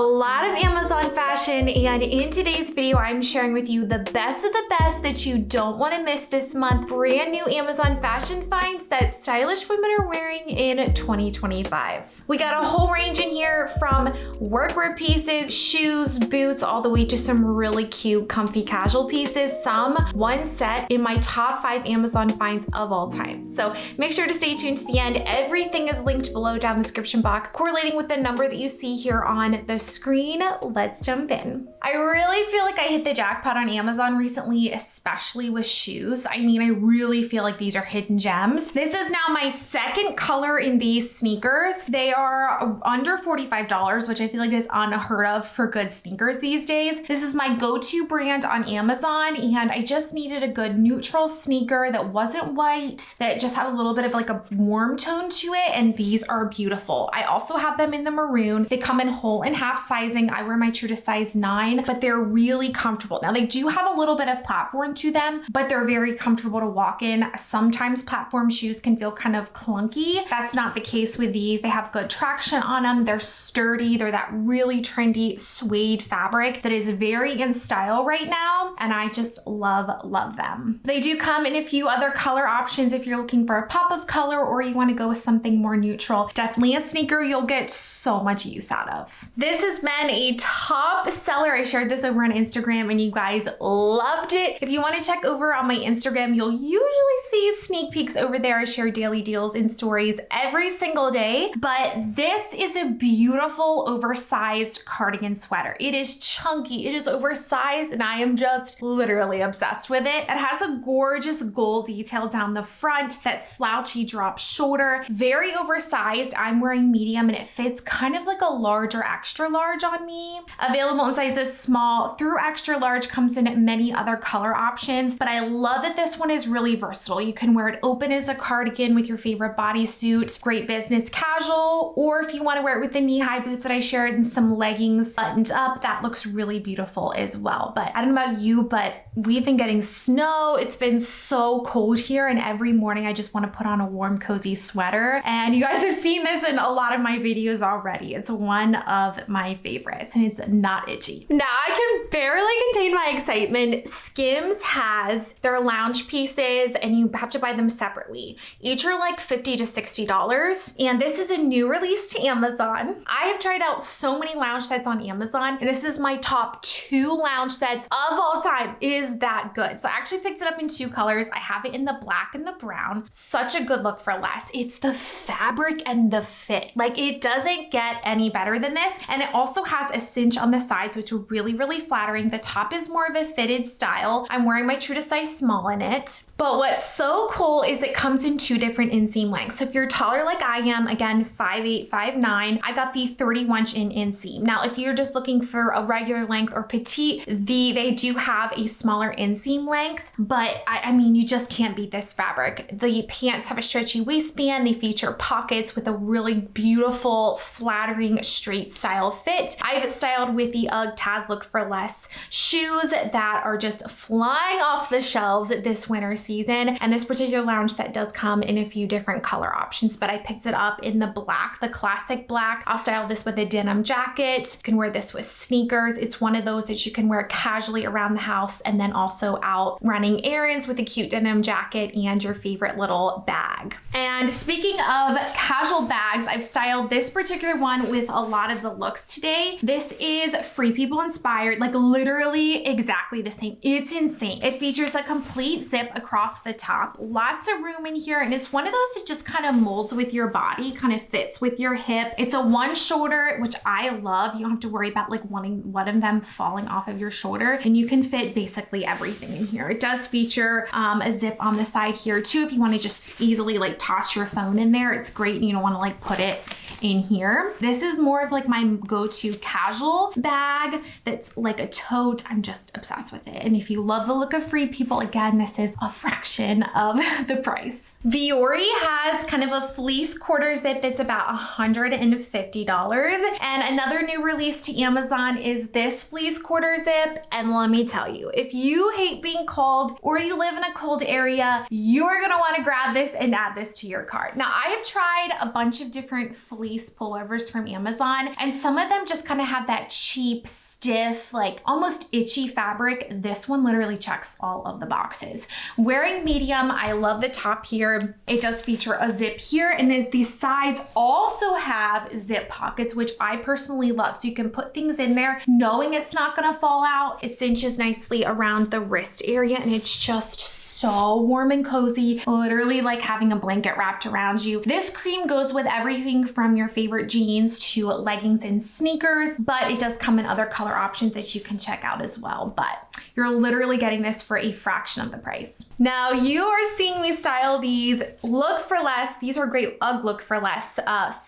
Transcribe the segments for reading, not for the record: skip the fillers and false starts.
lot of Amazon fashion, and in today's video I'm sharing with you the best of the best that you don't want to miss this month. Brand new Amazon fashion finds that stylish women are wearing in 2025. We got a whole range in here, from workwear pieces, shoes, boots, all the way to some really cute comfy casual pieces. Some one set in my top 5 Amazon finds of all time. So make sure to stay tuned to the end. Everything is linked below down in the description box, correlating with the number that you see here on the screen. Let's jump in. I really feel like I hit the jackpot on Amazon recently, especially with shoes. I mean, I really feel like these are hidden gems. This is now my second color in these sneakers. They are under $45, which I feel like is unheard of for good sneakers these days. This is my go-to brand on Amazon, and I just needed a good neutral sneaker that wasn't white, that just had a little bit of like a warm tone to it, and these are beautiful. I also have them in the maroon. They come in whole and half sizing. I wear my true to size 9, but they're really comfortable. Now they do have a little bit of platform to them, but they're very comfortable to walk in. Sometimes platform shoes can feel kind of clunky. That's not the case with these. They have good traction on them. They're sturdy. They're that really trendy suede fabric that is very in style right now, and I just love them. They do come in a few other color options if you're looking for a pop of color or you want to go with something more neutral. Definitely a sneaker you'll get so much use out of. This has been a top seller. I shared this over on Instagram and you guys loved it. If you want to check over on my Instagram, you'll usually see sneak peeks over there. I share daily deals and stories every single day, but this is a beautiful oversized cardigan sweater. It is chunky, it is oversized, and I am just literally obsessed with it. It has a gorgeous gold detail down the front, that slouchy drop shoulder, very oversized. I'm wearing medium and it fits kind of like a large or extra large on me. Available in sizes small through extra large, comes in many other color options, but I love that this one is really versatile. You can wear it open as a cardigan with your favorite bodysuit, great business casual, or if you want to wear it with the knee-high boots that I shared and some leggings buttoned up, that looks really beautiful as well. But I don't know about you, but we've been getting snow. It's been so cold here, and every morning I just want to put on a warm, cozy sweater. And you guys have seen this in a lot of my videos already. It's one of my favorites, and it's not itchy. Now I can barely contain my excitement. Skims has their lounge pieces, and you have to buy them separately. Each are like $50 to $60, and this is a new release to Amazon. I have tried out so many lounge sets on Amazon, and this is my top 2 lounge sets of all time. It is that good. So I actually picked it up in 2 colors. I have it in the black and the brown. Such a good look for less. It's the fabric and the fit. Like, it doesn't get any better than this. And it also has a cinch on the sides, which is really flattering. The top is more of a fitted style. I'm wearing my true to size small in it. But what's so cool is it comes in 2 different inseam lengths. So if you're taller like I am, again, 5'8", 5'9", I got the 31 in inseam. Now, if you're just looking for a regular length or petite, they do have a smaller inseam length, but I mean, you just can't beat this fabric. The pants have a stretchy waistband. They feature pockets with a really beautiful, flattering, straight style fit. I have it styled with the UGG Taz Look for Less shoes that are just flying off the shelves this winter season. And this particular lounge set does come in a few different color options, but I picked it up in the black, the classic black. I'll style this with a denim jacket. You can wear this with sneakers. It's one of those that you can wear casually around the house and then also out running errands with a cute denim jacket and your favorite little bag. And speaking of casual bags, I've styled this particular one with a lot of the looks today. This is Free People inspired, like literally exactly the same. It's insane. It features a complete zip across the top, lots of room in here, and it's one of those that just kind of molds with your body, kind of fits with your hip. It's a one shoulder, which I love. You don't have to worry about like wanting one of them falling off of your shoulder, and you can fit basically everything in here. It does feature a zip on the side here too if you want to just easily like toss your phone in there. It's great, and you don't want to like put it in here. This is more of like my go-to casual bag that's like a tote. I'm just obsessed with it. And if you love the look of Free People, again, this is a fresh fraction of the price. Vuori has kind of a fleece quarter zip that's about $150. And another new release to Amazon is this fleece quarter zip. And let me tell you, if you hate being cold or you live in a cold area, you're gonna wanna grab this and add this to your cart. Now, I have tried a bunch of different fleece pullovers from Amazon, and some of them just kind of have that cheap, stiff, like almost itchy fabric. This one literally checks all of the boxes. Wearing medium, I love the top here. It does feature a zip here, and these sides also have zip pockets, which I personally love. So you can put things in there knowing it's not gonna fall out. It cinches nicely around the wrist area, and it's just so warm and cozy, literally like having a blanket wrapped around you. This cream goes with everything from your favorite jeans to leggings and sneakers, but it does come in other color options that you can check out as well. But you're literally getting this for a fraction of the price. Now you are seeing me style these look for less. These are great UGG look for less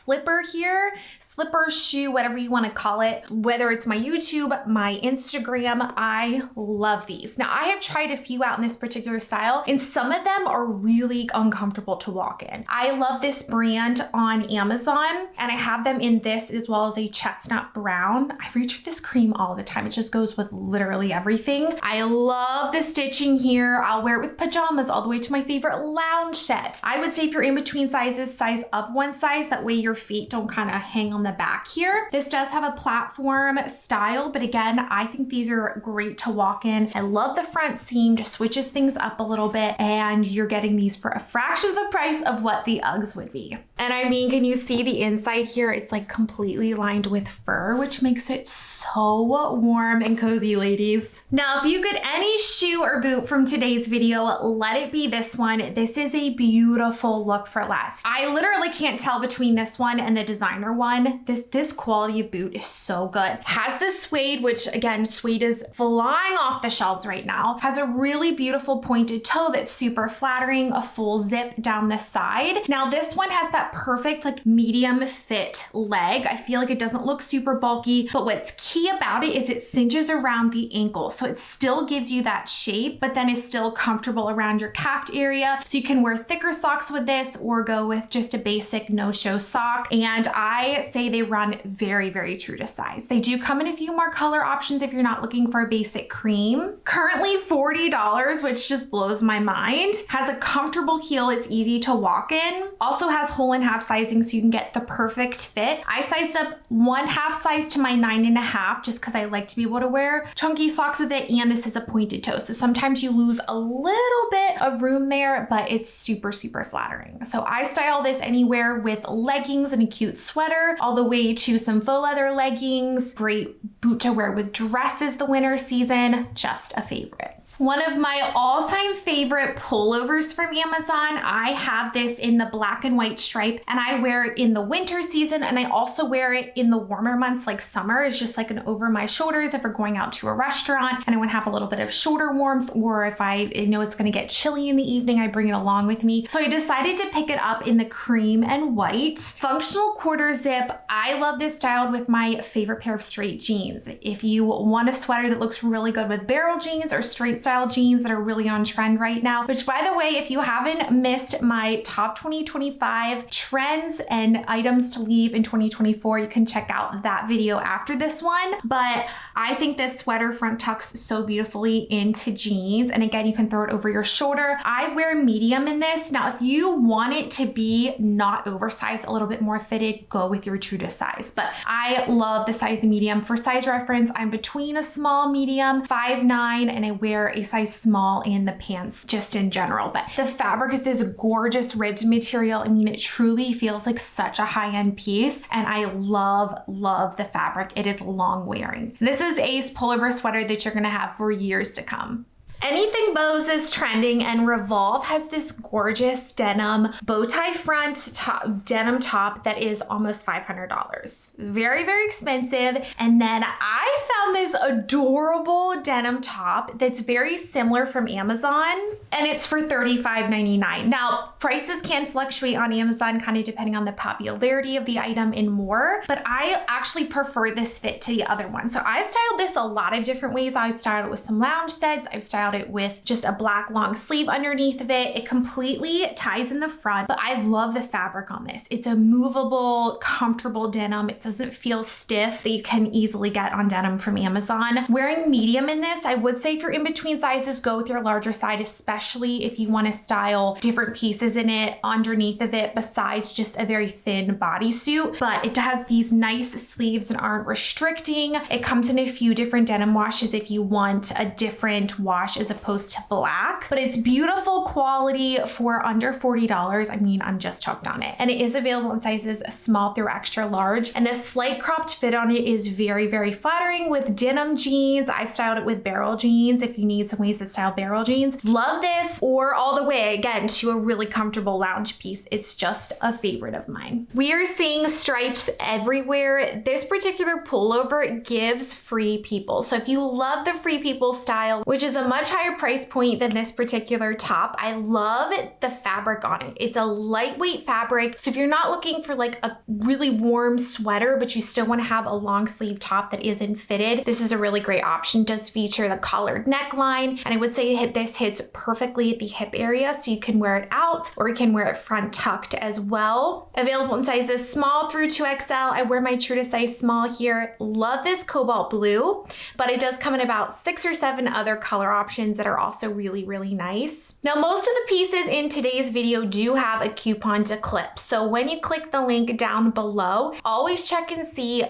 slipper here, slipper, shoe, whatever you want to call it. Whether it's my YouTube, my Instagram, I love these. Now I have tried a few out in this particular style, and some of them are really uncomfortable to walk in. I love this brand on Amazon, and I have them in this as well as a chestnut brown. I reach for this cream all the time. It just goes with literally everything. I love the stitching here. I'll wear it with pajamas all the way to my favorite lounge set. I would say if you're in between sizes, size up one size. That way your feet don't kind of hang on the back here. This does have a platform style, but again, I think these are great to walk in. I love the front seam, just switches things up a little bit, and you're getting these for a fraction of the price of what the Uggs would be. And I mean, can you see the inside here? It's like completely lined with fur, which makes it so warm and cozy, ladies. Now, if you get any shoe or boot from today's video, let it be this one. This is a beautiful look for less. I literally can't tell between this one and the designer one. This quality of boot is so good. Has the suede, which again, suede is flying off the shelves right now. Has a really beautiful pointed toe that's super flattering, a full zip down the side. Now this one has that perfect like medium fit leg. I feel like it doesn't look super bulky, but what's key about it is it cinches around the ankle. So it still gives you that shape, but then is still comfortable around your calf area. So you can wear thicker socks with this or go with just a basic no-show sock. And I say they run very, very true to size. They do come in a few more color options if you're not looking for a basic cream. Currently $40, which just blows my mind. Has a comfortable heel, it's easy to walk in. Also has whole and half sizing so you can get the perfect fit. I sized up 1/2 size to my 9.5 just because I like to be able to wear chunky socks with it, and this is a pointed toe. So sometimes you lose a little bit of room there, but it's super, super flattering. So I style this anywhere with leggings and a cute sweater, all the way to some faux leather leggings. Great boot to wear with dresses the winter season, just a favorite. One of my all-time favorite pullovers from Amazon. I have this in the black and white stripe, and I wear it in the winter season, and I also wear it in the warmer months like summer. It's just like an over my shoulders if we're going out to a restaurant and I want to have a little bit of shoulder warmth, or if I know it's going to get chilly in the evening, I bring it along with me. So I decided to pick it up in the cream and white. Functional quarter zip. I love this styled with my favorite pair of straight jeans. If you want a sweater that looks really good with barrel jeans or straight style jeans that are really on trend right now, which by the way, if you haven't missed my top 2025 trends and items to leave in 2024, you can check out that video after this one. But I think this sweater front tucks so beautifully into jeans. And again, you can throw it over your shoulder. I wear medium in this. Now, if you want it to be not oversized, a little bit more fitted, go with your true to size. But I love the size medium. For size reference, I'm between a small medium, 5'9", and I wear a size small in the pants just in general. But the fabric is this gorgeous ribbed material. I mean, it truly feels like such a high-end piece, and I love the fabric. It is long wearing. This is a pullover sweater that you're gonna have for years to come. Anything Bows is trending, and Revolve has this gorgeous denim bow tie front denim top that is almost $500. Very, very expensive. And then I found found this adorable denim top that's very similar from Amazon, and it's for $35.99. Now, prices can fluctuate on Amazon kind of depending on the popularity of the item and more, but I actually prefer this fit to the other one. So I've styled this a lot of different ways. I've styled it with some lounge sets. I've styled it with just a black long sleeve underneath of it. It completely ties in the front, but I love the fabric on this. It's a movable, comfortable denim. It doesn't feel stiff that you can easily get on denim from Amazon. Wearing medium in this, I would say if you're in between sizes, go with your larger size, especially if you want to style different pieces in it underneath of it besides just a very thin bodysuit. But it has these nice sleeves that aren't restricting. It comes in a few different denim washes if you want a different wash as opposed to black, but it's beautiful quality for under $40. I mean, I'm just hooked on it. And it is available in sizes small through extra large. And the slight cropped fit on it is very, very flattering with denim jeans. I've styled it with barrel jeans if you need some ways to style barrel jeans. Love this, or all the way again to a really comfortable lounge piece. It's just a favorite of mine. We are seeing stripes everywhere. This particular pullover gives free people. So if you love the free people style, which is a much higher price point than this particular top, I love the fabric on it. It's a lightweight fabric. So if you're not looking for like a really warm sweater, but you still want to have a long sleeve top that isn't fitted, this is a really great option. It does feature the collared neckline, and I would say this hits perfectly at the hip area, so you can wear it out or you can wear it front tucked as well. Available in sizes small through 2XL. I wear my true to size small here. Love this cobalt blue, but it does come in about 6 or 7 other color options that are also really, really nice. Now, most of the pieces in today's video do have a coupon to clip. So when you click the link down below, always check and see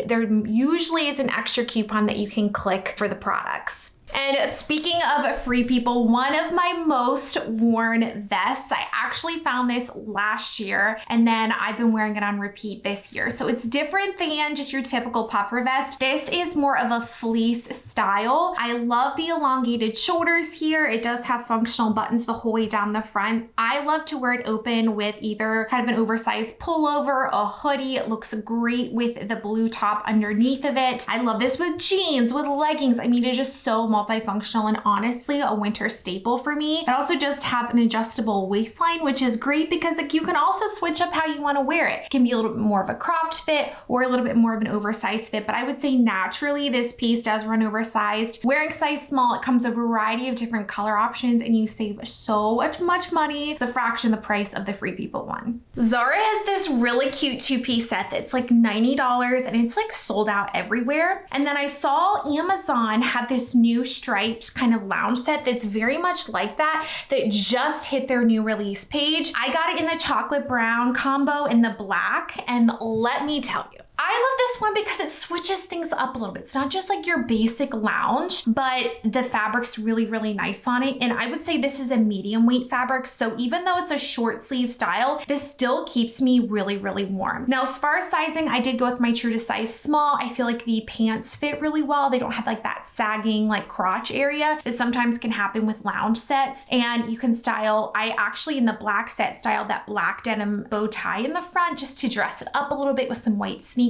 there usually is an extra coupon that you can click for the products. And speaking of free people, one of my most worn vests, I actually found this last year and then I've been wearing it on repeat this year. So it's different than just your typical puffer vest. This is more of a fleece style. I love the elongated shoulders here. It does have functional buttons the whole way down the front. I love to wear it open with either kind of an oversized pullover, a hoodie. It looks great with the blue top underneath of it. I love this with jeans, with leggings. I mean, it's just so multifunctional and honestly a winter staple for me. It also does have an adjustable waistline, which is great because like you can also switch up how you want to wear it. It can be a little bit more of a cropped fit or a little bit more of an oversized fit, but I would say naturally this piece does run oversized. Wearing size small, it comes a variety of different color options and you save so much money. It's a fraction the price of the Free People one. Zara has this really cute 2-piece set that's like $90 and it's like sold out everywhere. And then I saw Amazon had this new striped kind of lounge set that's very much like that just hit their new release page. I got it in the chocolate brown combo in the black, and let me tell you, I love this one because it switches things up a little bit. It's not just like your basic lounge, but the fabric's really, really nice on it. And I would say this is a medium weight fabric. So even though it's a short sleeve style, this still keeps me really, really warm. Now, as far as sizing, I did go with my true to size small. I feel like the pants fit really well. They don't have like that sagging like crotch area that sometimes can happen with lounge sets. And you can style, I actually in the black set styled that black denim bow tie in the front just to dress it up a little bit with some white sneakers.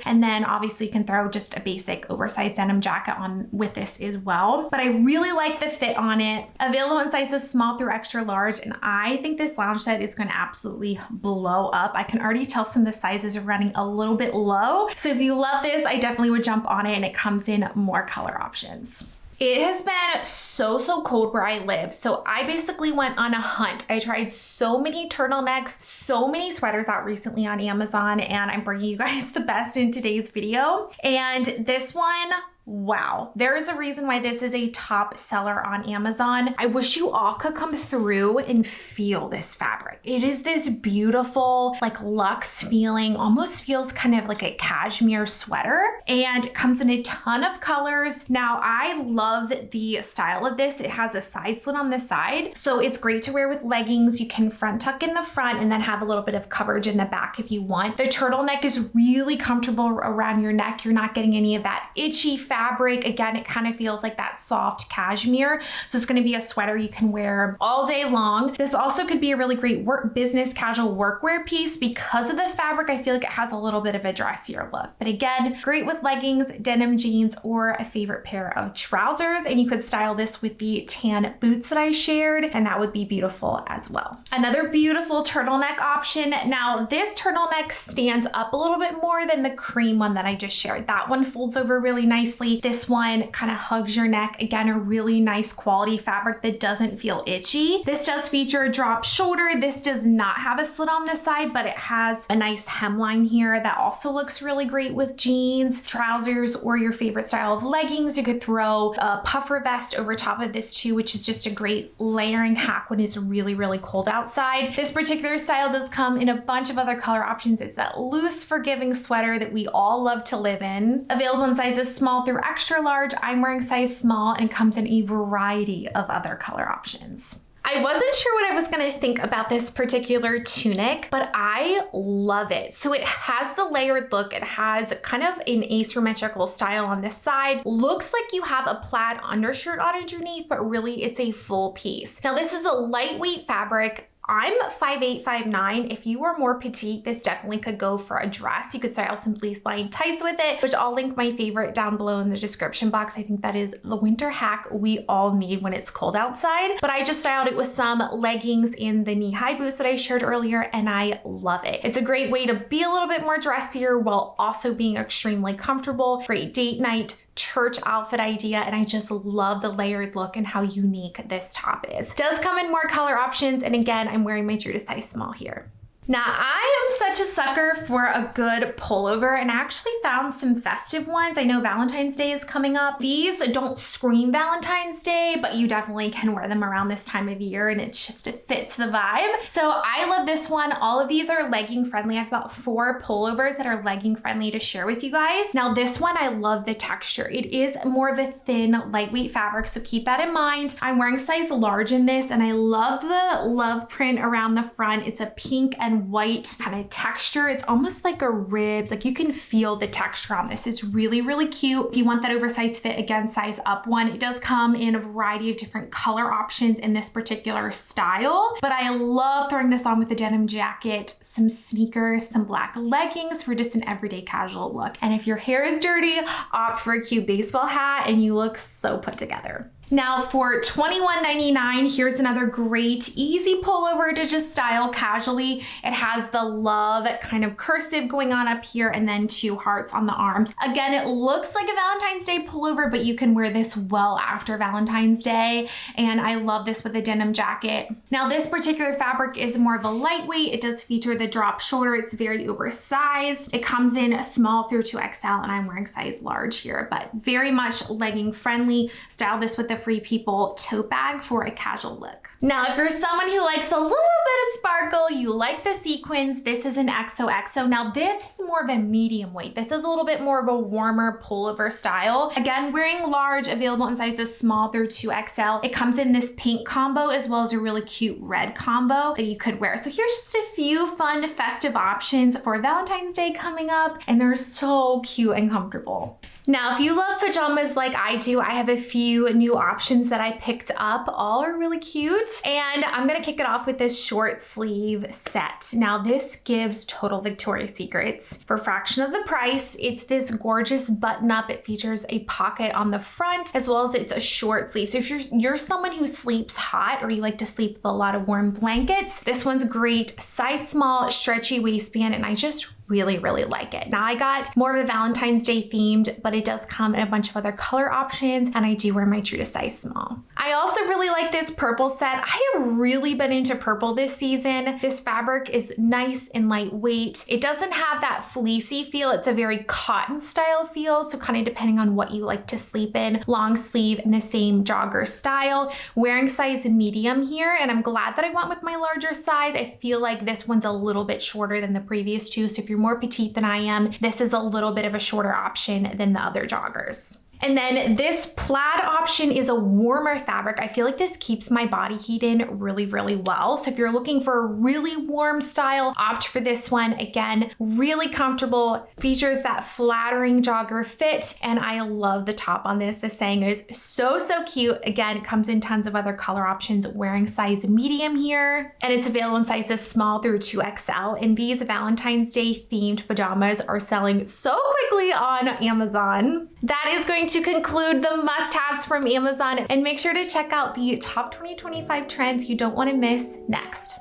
And then obviously you can throw just a basic oversized denim jacket on with this as well. But I really like the fit on it. Available in sizes small through extra large. And I think this lounge set is going to absolutely blow up. I can already tell some of the sizes are running a little bit low. So if you love this, I definitely would jump on it, and it comes in more color options. It has been so cold where I live. So I basically went on a hunt. I tried so many turtlenecks, so many sweaters out recently on Amazon, and I'm bringing you guys the best in today's video. And this one, wow, there is a reason why this is a top seller on Amazon. I wish you all could come through and feel this fabric. It is this beautiful, like luxe feeling, almost feels kind of like a cashmere sweater, and it comes in a ton of colors. Now, I love the style of this. It has a side slit on the side, so it's great to wear with leggings. You can front tuck in the front and then have a little bit of coverage in the back if you want. The turtleneck is really comfortable around your neck. You're not getting any of that itchy fabric. Again, it kind of feels like that soft cashmere. So it's going to be a sweater you can wear all day long. This also could be a really great business casual workwear piece. Because of the fabric, I feel like it has a little bit of a dressier look. But again, great with leggings, denim jeans, or a favorite pair of trousers. And you could style this with the tan boots that I shared, and that would be beautiful as well. Another beautiful turtleneck option. Now, this turtleneck stands up a little bit more than the cream one that I just shared. That one folds over really nicely. This one kind of hugs your neck. Again, a really nice quality fabric that doesn't feel itchy. This does feature a drop shoulder. This does not have a slit on the side, but it has a nice hemline here that also looks really great with jeans, trousers, or your favorite style of leggings. You could throw a puffer vest over top of this too, which is just a great layering hack when it's really, really cold outside. This particular style does come in a bunch of other color options. It's that loose, forgiving sweater that we all love to live in. Available in sizes small through extra large. I'm wearing size small, and comes in a variety of other color options. I wasn't sure what I was going to think about this particular tunic, but I love it. So it has the layered look. It has kind of an asymmetrical style on this side. Looks like you have a plaid undershirt on underneath, but really it's a full piece. Now this is a lightweight fabric. I'm 5'8", 5'9". If you were more petite, this definitely could go for a dress. You could style some fleece lined tights with it, which I'll link my favorite down below in the description box. I think that is the winter hack we all need when it's cold outside. But I just styled it with some leggings and the knee-high boots that I shared earlier, and I love it. It's a great way to be a little bit more dressier while also being extremely comfortable. Great date night, church outfit idea, and I just love the layered look and how unique this top is. It does come in more color options, and again, I'm wearing my true to size small here. Now, I am such a sucker for a good pullover, and I actually found some festive ones. I know Valentine's Day is coming up. These don't scream Valentine's Day, but you definitely can wear them around this time of year, and it fits the vibe. So I love this one. All of these are legging friendly. I have about 4 pullovers that are legging friendly to share with you guys. Now, this one, I love the texture. It is more of a thin, lightweight fabric, so keep that in mind. I'm wearing size large in this, and I love the love print around the front. It's a pink and white kind of texture. It's almost like a rib. Like you can feel the texture on this. It's really, really cute. If you want that oversized fit, again, size up one. It does come in a variety of different color options in this particular style, but I love throwing this on with a denim jacket, some sneakers, some black leggings for just an everyday casual look. And if your hair is dirty, opt for a cute baseball hat and you look so put together. Now for $21.99, here's another great easy pullover to just style casually. It has the love kind of cursive going on up here and then 2 hearts on the arms. Again, it looks like a Valentine's Day pullover, but you can wear this well after Valentine's Day. And I love this with a denim jacket. Now this particular fabric is more of a lightweight. It does feature the drop shoulder. It's very oversized. It comes in small through 2XL, and I'm wearing size large here, but very much legging friendly. Style this with the Free People tote bag for a casual look. Now, if you're someone who likes a little bit of sparkle, you like the sequins, this is an XOXO. Now, this is more of a medium weight. This is a little bit more of a warmer pullover style. Again, wearing large, available in sizes small through 2XL. It comes in this pink combo as well as a really cute red combo that you could wear. So here's just a few fun festive options for Valentine's Day coming up, and they're so cute and comfortable. Now, if you love pajamas like I do, I have a few new options that I picked up. All are really cute. And I'm gonna kick it off with this short sleeve set. Now, this gives total Victoria's Secrets for a fraction of the price. It's this gorgeous button up. It features a pocket on the front as well as it's a short sleeve. So if you're someone who sleeps hot or you like to sleep with a lot of warm blankets, this one's great. Size small, stretchy waistband, and I just really, really like it. Now I got more of a Valentine's Day themed, but it does come in a bunch of other color options, and I do wear my true to size small. I also really like this purple set. I have really been into purple this season. This fabric is nice and lightweight. It doesn't have that fleecy feel. It's a very cotton style feel, so kind of depending on what you like to sleep in. Long sleeve in the same jogger style. Wearing size medium here, and I'm glad that I went with my larger size. I feel like this one's a little bit shorter than the previous two, so if you're more petite than I am, this is a little bit of a shorter option than the other joggers. And then this plaid option is a warmer fabric. I feel like this keeps my body heat in really, really well. So if you're looking for a really warm style, opt for this one. Again, really comfortable, features that flattering jogger fit, and I love the top on this. The saying is so cute. Again, it comes in tons of other color options, wearing size medium here, and it's available in sizes small through 2XL. And these Valentine's Day themed pajamas are selling so quickly on Amazon. That is going to conclude the must-haves from Amazon, and make sure to check out the top 2025 trends you don't want to miss next.